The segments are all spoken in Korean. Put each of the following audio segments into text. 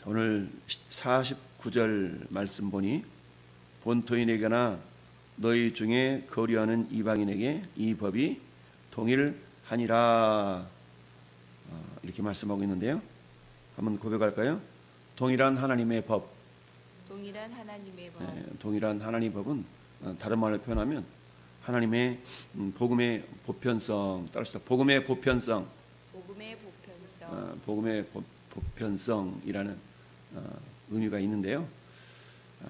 오늘 49절 말씀 보니 본토인에게나 너희 중에 거류하는 이방인에게 이 법이 동일하니라 이렇게 말씀하고 있는데요. 한번 고백할까요? 동일한 하나님의 법. 동일한 하나님의 법. 동일한 하나님의 법은 다른 말로 표현하면 하나님의 복음의 보편성, 따라서 복음의 보편성, 복음의 보편성이라는 의미가 있는데요.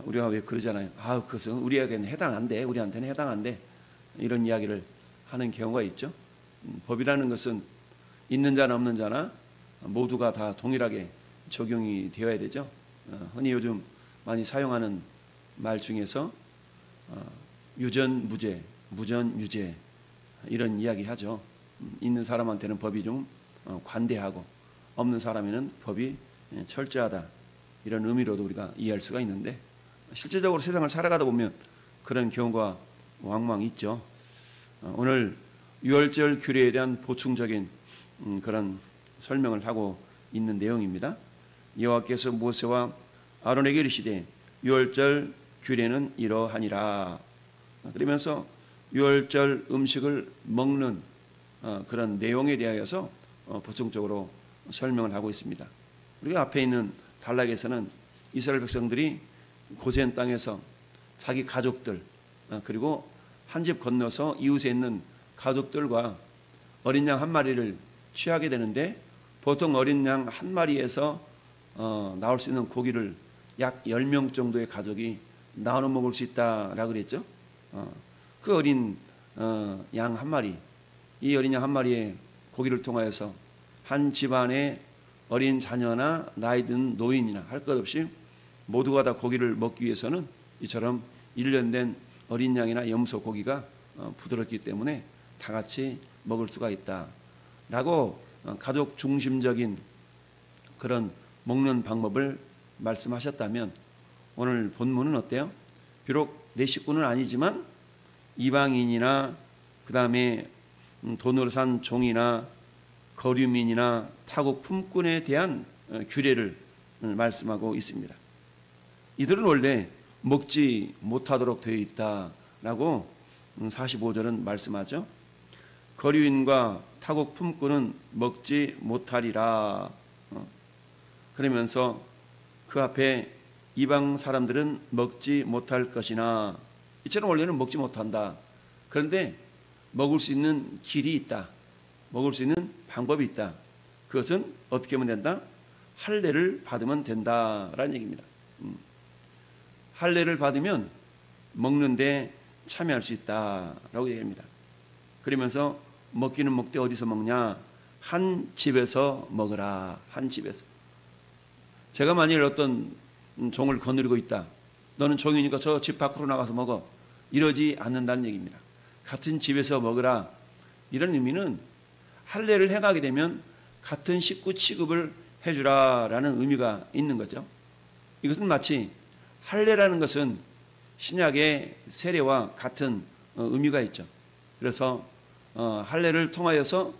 우리가 왜 그러잖아요. 그것은 우리에게는 해당한데, 우리한테는 해당한데 이런 이야기를 하는 경우가 있죠. 법이라는 것은 있는 자나 없는 자나 모두가 다 동일하게 적용이 되어야 되죠. 흔히 요즘 많이 사용하는 말 중에서 유전무죄, 무전유죄 이런 이야기 하죠. 있는 사람한테는 법이 좀 관대하고 없는 사람에는 법이 철저하다 이런 의미로도 우리가 이해할 수가 있는데 실제적으로 세상을 살아가다 보면 그런 경우가 왕왕 있죠. 오늘 유월절 규례에 대한 보충적인 그런 설명을 하고 있는 내용입니다. 여호와께서 모세와 아론에게 이르시되 유월절 규례는 이러하니라. 그러면서 유월절 음식을 먹는 그런 내용에 대하여서 보충적으로 설명을 하고 있습니다. 우리가 앞에 있는 단락에서는 이스라엘 백성들이 고센 땅에서 자기 가족들 그리고 한 집 건너서 이웃에 있는 가족들과 어린 양 한 마리를 취하게 되는데 보통 어린 양 한 마리에서 나올 수 있는 고기를 약 10명 정도의 가족이 나눠 먹을 수 있다라고 그랬죠. 그 어린 양 한 마리, 이 어린 양 한 마리의 고기를 통하여서 한 집안의 어린 자녀나 나이 든 노인이나 할 것 없이 모두가 다 고기를 먹기 위해서는 이처럼 일련된 어린 양이나 염소 고기가 부드럽기 때문에 다 같이 먹을 수가 있다라고 가족 중심적인 그런 먹는 방법을 말씀하셨다면 오늘 본문은 어때요? 비록 내 식구는 아니지만 이방인이나 그 다음에 돈으로 산 종이나 거류민이나 타국 품꾼에 대한 규례를 말씀하고 있습니다. 이들은 원래 먹지 못하도록 되어 있다라고 45절은 말씀하죠. 거류인과 타국 품꾼은 먹지 못하리라. 그러면서 그 앞에 이방 사람들은 먹지 못할 것이나 이처럼 원래는 먹지 못한다. 그런데 먹을 수 있는 길이 있다. 먹을 수 있는 방법이 있다. 그것은 어떻게 하면 된다? 할례를 받으면 된다라는 얘기입니다. 할례를 받으면 먹는데 참여할 수 있다라고 얘기합니다. 그러면서 먹기는 먹되 어디서 먹냐? 한 집에서 먹으라. 한 집에서. 제가 만일 어떤 종을 거느리고 있다. 너는 종이니까 저 집 밖으로 나가서 먹어. 이러지 않는다는 얘기입니다. 같은 집에서 먹으라. 이런 의미는 할례를 행하게 되면 같은 식구 취급을 해주라라는 의미가 있는 거죠. 이것은 마치 할례라는 것은 신약의 세례와 같은 의미가 있죠. 그래서 할례를 통하여서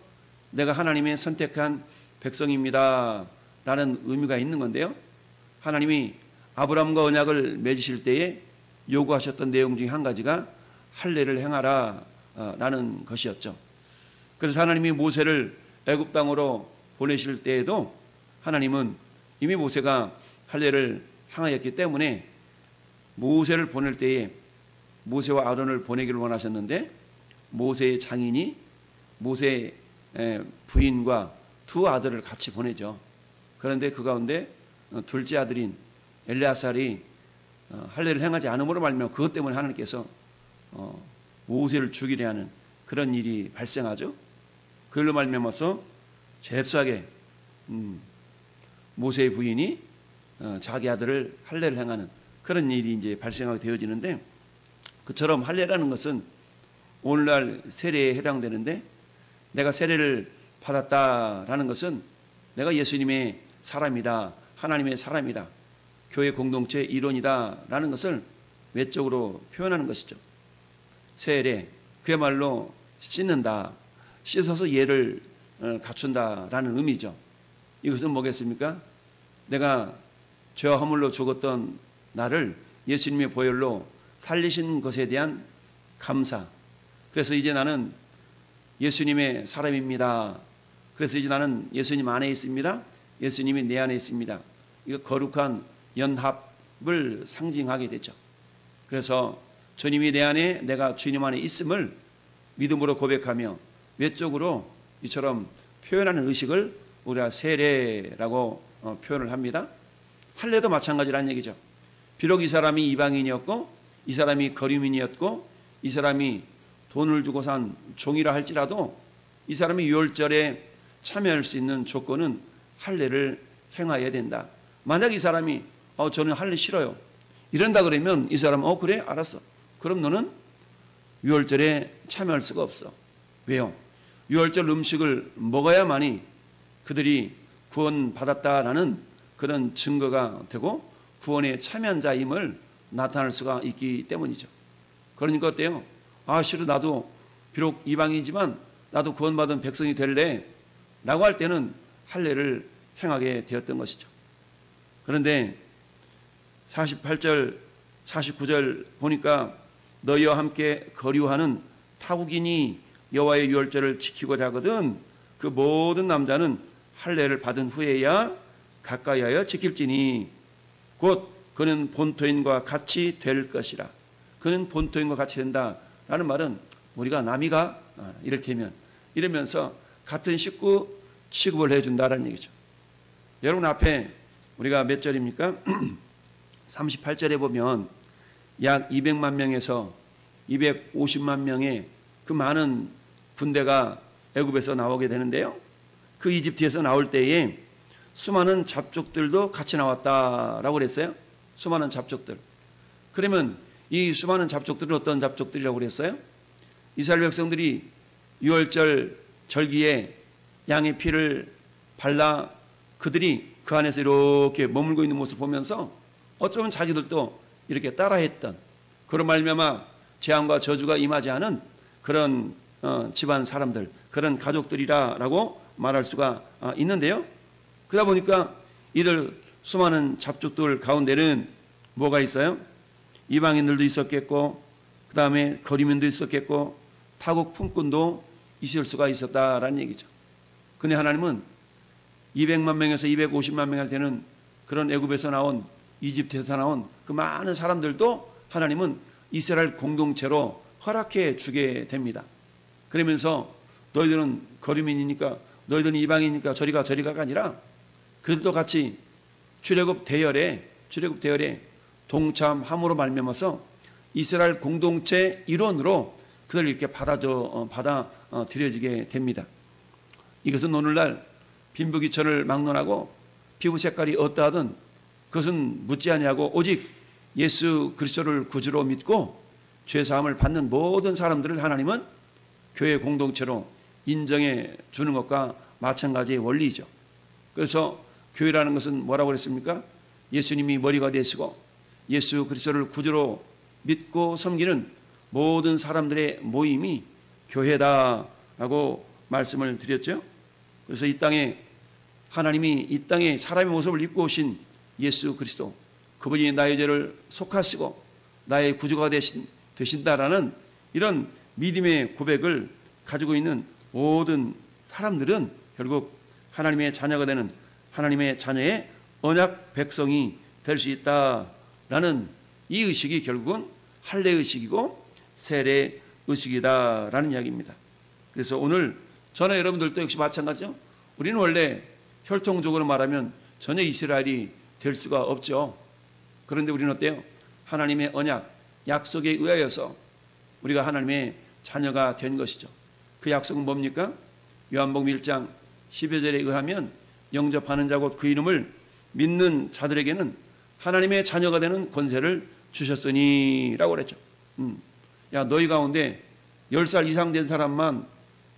내가 하나님의 선택한 백성입니다 라는 의미가 있는 건데요. 하나님이 아브라함과 언약을 맺으실 때에 요구하셨던 내용 중에 한 가지가 할례를 행하라 라는 것이었죠. 그래서 하나님이 모세를 애굽 땅으로 보내실 때에도 하나님은 이미 모세가 할례를 행하였기 때문에 모세를 보낼 때에 모세와 아론을 보내기를 원하셨는데 모세의 장인이 모세의 부인과 두 아들을 같이 보내죠. 그런데 그 가운데 둘째 아들인 엘레아살이 할례를 행하지 않음으로 말미암아 그것 때문에 하나님께서 모세를 죽이려 하는 그런 일이 발생하죠. 그걸로 말미암아서 잽싸게 모세의 부인이 자기 아들을 할례를 행하는 그런 일이 이제 발생하게 되어지는데 그처럼 할례라는 것은 오늘날 세례에 해당되는데 내가 세례를 받았다라는 것은 내가 예수님의 사람이다. 하나님의 사람이다. 교회 공동체 일원이다라는 것을 외적으로 표현하는 것이죠. 세례, 그야말로 씻는다. 씻어서 예를 갖춘다라는 의미죠. 이것은 뭐겠습니까? 내가 죄와 허물로 죽었던 나를 예수님의 보혈로 살리신 것에 대한 감사. 그래서 이제 나는 예수님의 사람입니다. 그래서 이제 나는 예수님 안에 있습니다. 예수님이 내 안에 있습니다. 이거 거룩한 연합을 상징하게 되죠. 그래서 주님이 내 안에, 내가 주님 안에 있음을 믿음으로 고백하며 외적으로 이처럼 표현하는 의식을 우리가 세례라고 표현을 합니다. 할례도 마찬가지라는 얘기죠. 비록 이 사람이 이방인이었고 이 사람이 거류민이었고 이 사람이 돈을 주고 산 종이라 할지라도 이 사람이 유월절에 참여할 수 있는 조건은 할례를 행해야 된다. 만약 이 사람이 저는 할례 싫어요 이런다 그러면 이 사람은 그래 알았어. 그럼 너는 유월절에 참여할 수가 없어. 왜요? 유월절 음식을 먹어야만이 그들이 구원받았다라는 그런 증거가 되고 구원에 참여한 자임을 나타낼 수가 있기 때문이죠. 그러니까 어때요? 싫어 나도 비록 이방이지만 나도 구원받은 백성이 될래 라고 할 때는 할례를 행하게 되었던 것이죠. 그런데 48절 49절 보니까 너희와 함께 거류하는 타국인이 여호와의 유월절을 지키고자 하거든 그 모든 남자는 할례를 받은 후에야 가까이하여 지킬지니 곧 그는 본토인과 같이 될 것이라. 그는 본토인과 같이 된다라는 말은 우리가 남이가 이를테면 이러면서 같은 식구 취급을 해준다라는 얘기죠. 여러분 앞에 우리가 몇 절입니까? 38절에 보면 약 200만 명에서 250만 명의 그 많은 군대가 애굽에서 나오게 되는데요. 그 이집트에서 나올 때에 수많은 잡족들도 같이 나왔다라고 그랬어요. 수많은 잡족들. 그러면 이 수많은 잡족들은 어떤 잡족들이라고 그랬어요? 이스라엘 백성들이 유월절 절기에 양의 피를 발라 그들이 그 안에서 이렇게 머물고 있는 모습을 보면서 어쩌면 자기들도 이렇게 따라했던 그런 말미암아 재앙과 저주가 임하지 않은 그런 집안 사람들, 그런 가족들이라고 말할 수가 있는데요. 그러다 보니까 이들 수많은 잡족들 가운데는 뭐가 있어요? 이방인들도 있었겠고 그 다음에 거류민도 있었겠고 타국 품꾼도 있을 수가 있었다라는 얘기죠. 근데 하나님은 200만 명에서 250만 명이 되는 그런 애굽에서 나온 이집트에서 나온 그 많은 사람들도 하나님은 이스라엘 공동체로 허락해 주게 됩니다. 그러면서 너희들은 거류민이니까 너희들은 이방이니까 저리가 아니라 그들도 같이 출애굽 대열에 동참함으로 말미암아서 이스라엘 공동체 일원으로 그들을 이렇게 받아들여지게 됩니다. 이것은 오늘날 빈부귀천을 막론하고 피부 색깔이 어떠하든 그것은 묻지 아니하고 오직 예수 그리스도를 구주로 믿고 죄사함을 받는 모든 사람들을 하나님은 교회 공동체로 인정해 주는 것과 마찬가지의 원리죠. 그래서 교회라는 것은 뭐라고 그랬습니까? 예수님이 머리가 되시고 예수 그리스도를 구주로 믿고 섬기는 모든 사람들의 모임이 교회다라고 말씀을 드렸죠. 그래서 이 땅에 하나님이 이 땅에 사람의 모습을 입고 오신 예수 그리스도, 그분이 나의 죄를 속하시고 나의 구주가 되신다라는 이런 믿음의 고백을 가지고 있는 모든 사람들은 결국 하나님의 자녀가 되는 하나님의 자녀의 언약 백성이 될 수 있다라는 이 의식이 결국은 할례 의식이고 세례 의식이다라는 이야기입니다. 그래서 오늘 저나 여러분들도 역시 마찬가지죠. 우리는 원래 혈통적으로 말하면 전혀 이스라엘이 될 수가 없죠. 그런데 우리는 어때요? 하나님의 언약, 약속에 의하여서 우리가 하나님의 자녀가 된 것이죠. 그 약속은 뭡니까? 요한복음 1장 10여 절에 의하면 영접하는 자 곧 그 이름을 믿는 자들에게는 하나님의 자녀가 되는 권세를 주셨으니 라고 그랬죠. 야, 너희 가운데 10살 이상 된 사람만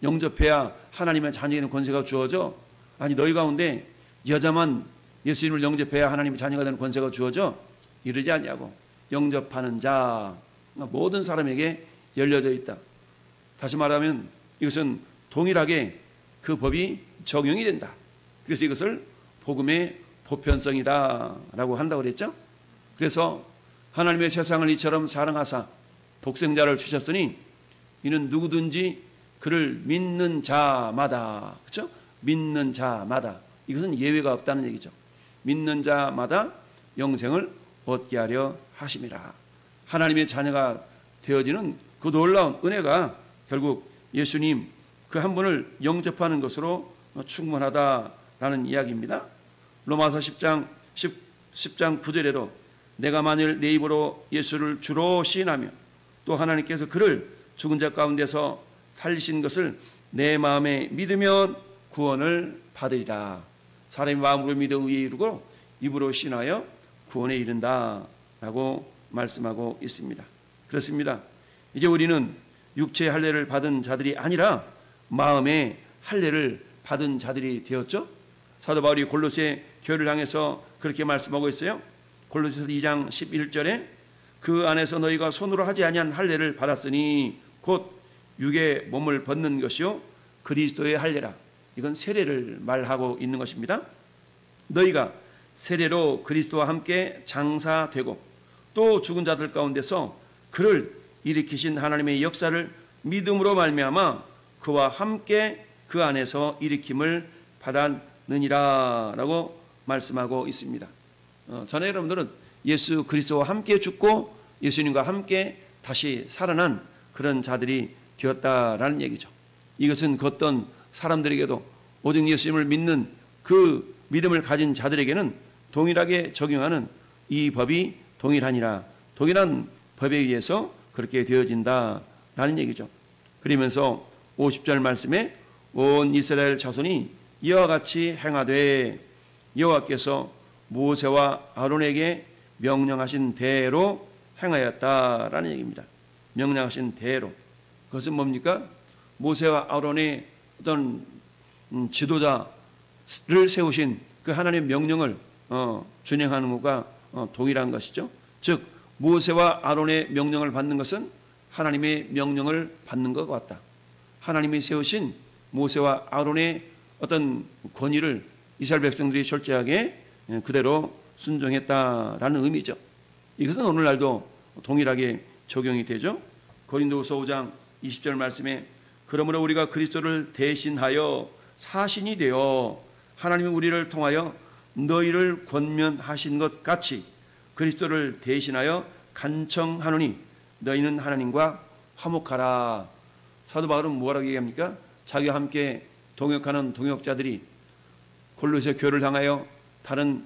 영접해야 하나님의 자녀가 되는 권세가 주어져? 아니, 너희 가운데 여자만 예수님을 영접해야 하나님의 자녀가 되는 권세가 주어져? 이러지 않냐고. 영접하는 자, 모든 사람에게 열려져 있다. 다시 말하면 이것은 동일하게 그 법이 적용이 된다. 그래서 이것을 복음의 보편성이다라고 한다고 그랬죠. 그래서 하나님의 세상을 이처럼 사랑하사 독생자를 주셨으니 이는 누구든지 그를 믿는 자마다, 그렇죠? 믿는 자마다, 이것은 예외가 없다는 얘기죠. 믿는 자마다 영생을 얻게 하려 하심이라. 하나님의 자녀가 되어지는 그 놀라운 은혜가 결국 예수님 그 한 분을 영접하는 것으로 충분하다라는 이야기입니다. 로마서 10장 9절에도 내가 만일 내 입으로 예수를 주로 시인하며 또 하나님께서 그를 죽은 자 가운데서 살리신 것을 내 마음에 믿으면 구원을 받으리라. 사람이 마음으로 믿어 의에 이르고 입으로 시인하여 구원에 이른다라고 말씀하고 있습니다. 그렇습니다. 이제 우리는 육체의 할례를 받은 자들이 아니라 마음의 할례를 받은 자들이 되었죠. 사도 바울이 골로새 교회를 향해서 그렇게 말씀하고 있어요. 골로새서 2장 11절에 그 안에서 너희가 손으로 하지 아니한 할례를 받았으니 곧 육의 몸을 벗는 것이요 그리스도의 할례라. 이건 세례를 말하고 있는 것입니다. 너희가 세례로 그리스도와 함께 장사되고 또 죽은 자들 가운데서 그를 일으키신 하나님의 역사를 믿음으로 말미암아 그와 함께 그 안에서 일으킴을 받았느니라 라고 말씀하고 있습니다. 저는 여러분들은 예수 그리스도와 함께 죽고 예수님과 함께 다시 살아난 그런 자들이 되었다라는 얘기죠. 이것은 그 어떤 사람들에게도 오직 예수님을 믿는 그 믿음을 가진 자들에게는 동일하게 적용하는 이 법이 동일하니라. 동일한 법에 의해서 그렇게 되어진다라는 얘기죠. 그러면서 50절 말씀에 온 이스라엘 자손이 이와 같이 행하되 여호와께서 모세와 아론에게 명령하신 대로 행하였다라는 얘기입니다. 명령하신 대로. 그것은 뭡니까? 모세와 아론의 어떤 지도자를 세우신 그 하나님의 명령을 준행하는 것과 동일한 것이죠. 즉 모세와 아론의 명령을 받는 것은 하나님의 명령을 받는 것 같다. 하나님이 세우신 모세와 아론의 어떤 권위를 이스라엘 백성들이 철저하게 그대로 순종했다라는 의미죠. 이것은 오늘날도 동일하게 적용이 되죠. 고린도후서 5장 20절 말씀에 그러므로 우리가 그리스도를 대신하여 사신이 되어 하나님이 우리를 통하여 너희를 권면하신 것 같이 그리스도를 대신하여 간청하노니 너희는 하나님과 화목하라. 사도 바울은 뭐라고 얘기합니까? 자기와 함께 동역하는 동역자들이 골로새 교회를 향하여 다른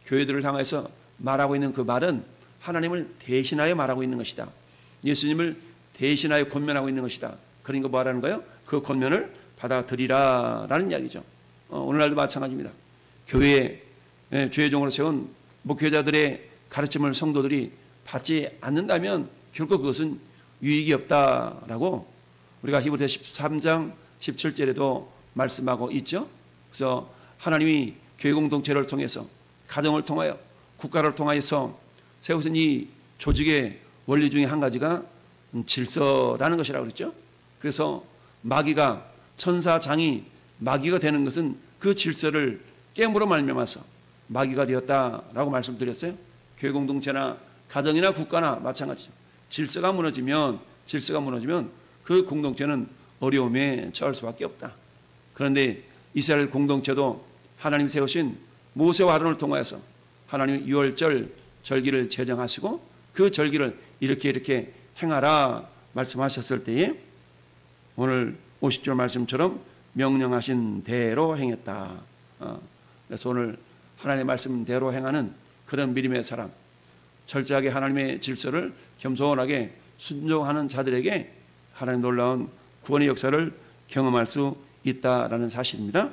교회들을 향해서 말하고 있는 그 말은 하나님을 대신하여 말하고 있는 것이다. 예수님을 대신하여 권면하고 있는 것이다. 그러니까 뭐 하라는 거예요? 그 권면을 받아들이라라는 이야기죠. 오늘날도 마찬가지입니다. 교회에 주의종으로 세운 목회자들의 가르침을 성도들이 받지 않는다면 결코 그것은 유익이 없다라고 우리가 히브리서 13장 17절에도 말씀하고 있죠. 그래서 하나님이 교회 공동체를 통해서 가정을 통하여 국가를 통하여서 세우신 이 조직의 원리 중에 한 가지가 질서라는 것이라고 그랬죠. 그래서 마귀가 천사장이 마귀가 되는 것은 그 질서를 깨므로 말미암아서 마귀가 되었다라고 말씀드렸어요. 교회 공동체나 가정이나 국가나 마찬가지죠. 질서가 무너지면 그 공동체는 어려움에 처할 수밖에 없다. 그런데 이스라엘 공동체도 하나님 세우신 모세와 아론을 통하여서 하나님 유월절 절기를 제정하시고 그 절기를 이렇게 행하라 말씀하셨을 때에 오늘 50절 말씀처럼 명령하신 대로 행했다. 그래서 오늘 하나님의 말씀대로 행하는 그런 믿음의 사람, 철저하게 하나님의 질서를 겸손하게 순종하는 자들에게 하나님 놀라운 구원의 역사를 경험할 수 있다라는 사실입니다.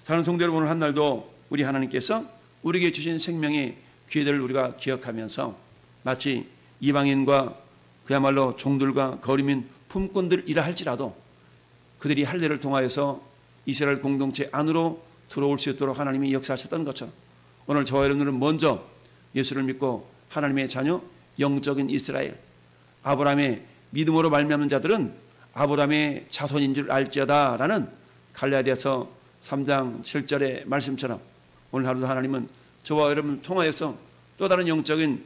사랑하는 성도 여러분, 오늘 한 날도 우리 하나님께서 우리에게 주신 생명의 기회들을 우리가 기억하면서 마치 이방인과 그야말로 종들과 거리민 품꾼들이라 할지라도 그들이 할례를 통하여서 이스라엘 공동체 안으로 들어올 수 있도록 하나님이 역사하셨던 것처럼 오늘 저와 여러분들은 먼저 예수를 믿고 하나님의 자녀 영적인 이스라엘 아브라함의 믿음으로 말미암는 자들은 아브라함의 자손인 줄 알지어다라는 갈라디아서 3장 7절의 말씀처럼 오늘 하루도 하나님은 저와 여러분 통하여서 또 다른 영적인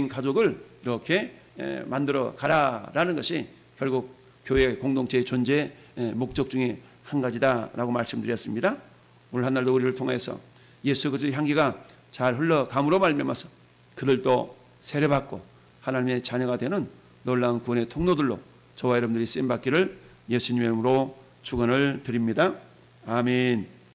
가족을 이렇게 만들어 가라라는 것이 결국 교회 공동체의 존재의 목적 중에 한 가지다라고 말씀드렸습니다. 오늘 한날도 우리를 통해서 예수 그리스도의 향기가 잘 흘러감으로 말미암아서 그들도 세례받고 하나님의 자녀가 되는 놀라운 구원의 통로들로 저와 여러분들이 쓰임받기를 예수님의 이름으로 축원을 드립니다. 아멘.